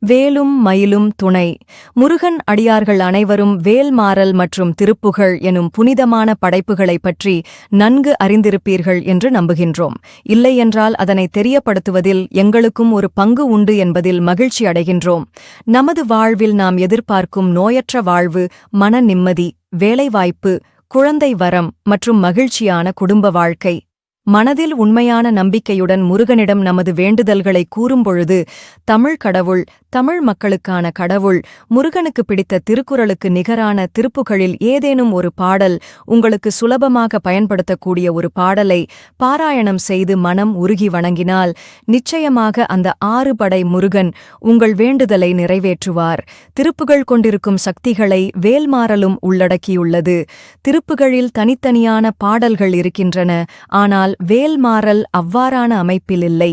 வேலும் மயிலும் துணை. முருகன் அடியார்கள் அனைவரும் வேல்மாறல் மற்றும் திருப்புகழ் எனும் புனிதமான படைப்புகளைப் பற்றி நன்கு அறிந்திருப்பீர்கள் என்று நம்புகின்றோம். இல்லையென்றால் அதனை தெரியப்படுத்துவதில் எங்களுக்கும் ஒரு பங்கு உண்டு என்பதில் மகிழ்ச்சி அடைகின்றோம். நமது வாழ்வில் நாம் எதிர்பார்க்கும் நோயற்ற வாழ்வு, மன நிம்மதி, வேலைவாய்ப்பு, குழந்தை வரம் மற்றும் மகிழ்ச்சியான குடும்ப வாழ்க்கை. மனதில் உண்மையான நம்பிக்கையுடன் முருகனிடம் நமது வேண்டுதல்களை கூறும்பொழுது, தமிழ் கடவுள், தமிழ் மக்களுக்கான கடவுள், முருகனுக்கு பிடித்த திருக்குறளுக்கு நிகரான திருப்புகழில் ஏதேனும் ஒரு பாடல், உங்களுக்கு சுலபமாக பயன்படுத்தக்கூடிய ஒரு பாடலை பாராயணம் செய்து மனம் உருகி வணங்கினால், நிச்சயமாக அந்த 6 படை முருகன் உங்கள் வேண்டுதலை நிறைவேற்றுவார். திருப்புகழ் கொண்டிருக்கும் சக்திகளை வேல்மாறலும் உள்ளடக்கியுள்ளது. திருப்புகழில் தனித்தனியான பாடல்கள் இருக்கின்றன, ஆனால் வேல்மாறல் அவ்வாறான அமைப்பில் இல்லை.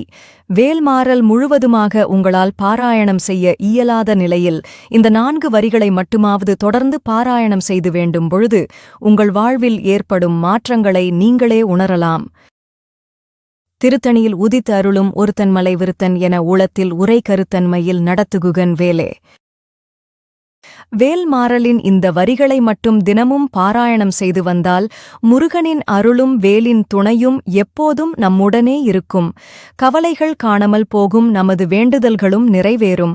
வேல்மாறல் முழுவதுமாக உங்களால் பாராயணம் செய்ய இயலாத நிலையில் இந்த 4 வரிகளை மட்டுமாவது தொடர்ந்து பாராயணம் செய்து வேண்டும் பொழுது உங்கள் வாழ்வில் ஏற்படும் மாற்றங்களை நீங்களே உணரலாம். திருத்தணியில் உதித்து அருளும் ஒருத்தன் மலை விருத்தன் என உளத்தில் உரை கருத்தன்மையில் நடத்துகுகன் வேலே. வேல்மாறலின் இந்த வரிகளை மட்டும் தினமும் பாராயணம் செய்து வந்தால் முருகனின் அருளும் வேலின் துணையும் எப்போதும் நம்முடனே இருக்கும். கவலைகள் காணாமல் போகும், நமது வேண்டுதல்களும் நிறைவேறும்.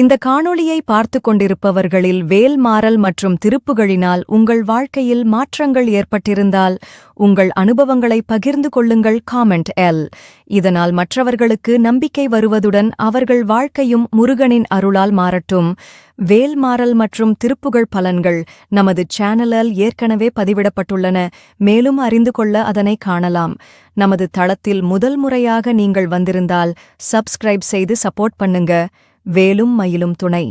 இந்த காணொளியை பார்த்து கொண்டிருப்பவர்களில் வேல்மாறல் மற்றும் திருப்புகழினால் உங்கள் வாழ்க்கையில் மாற்றங்கள் ஏற்பட்டிருந்தால் உங்கள் அனுபவங்களை பகிர்ந்து கொள்ளுங்கள். Comment L. இதனால் மற்றவர்களுக்கு நம்பிக்கை வருவதுடன் அவர்கள் வாழ்க்கையும் முருகனின் அருளால் மாறட்டும். வேல்மாறல் மற்றும் திருப்புகழ் பலன்கள் நமது சேனலில் ஏற்கனவே பதிவிடப்பட்டுள்ளன. மேலும் அறிந்து கொள்ள அதனை காணலாம். நமது தளத்தில் முதல் முறையாக நீங்கள் வந்திருந்தால் சப்ஸ்கிரைப் செய்து சப்போர்ட் பண்ணுங்க. வேலும் மயிலும் துணை.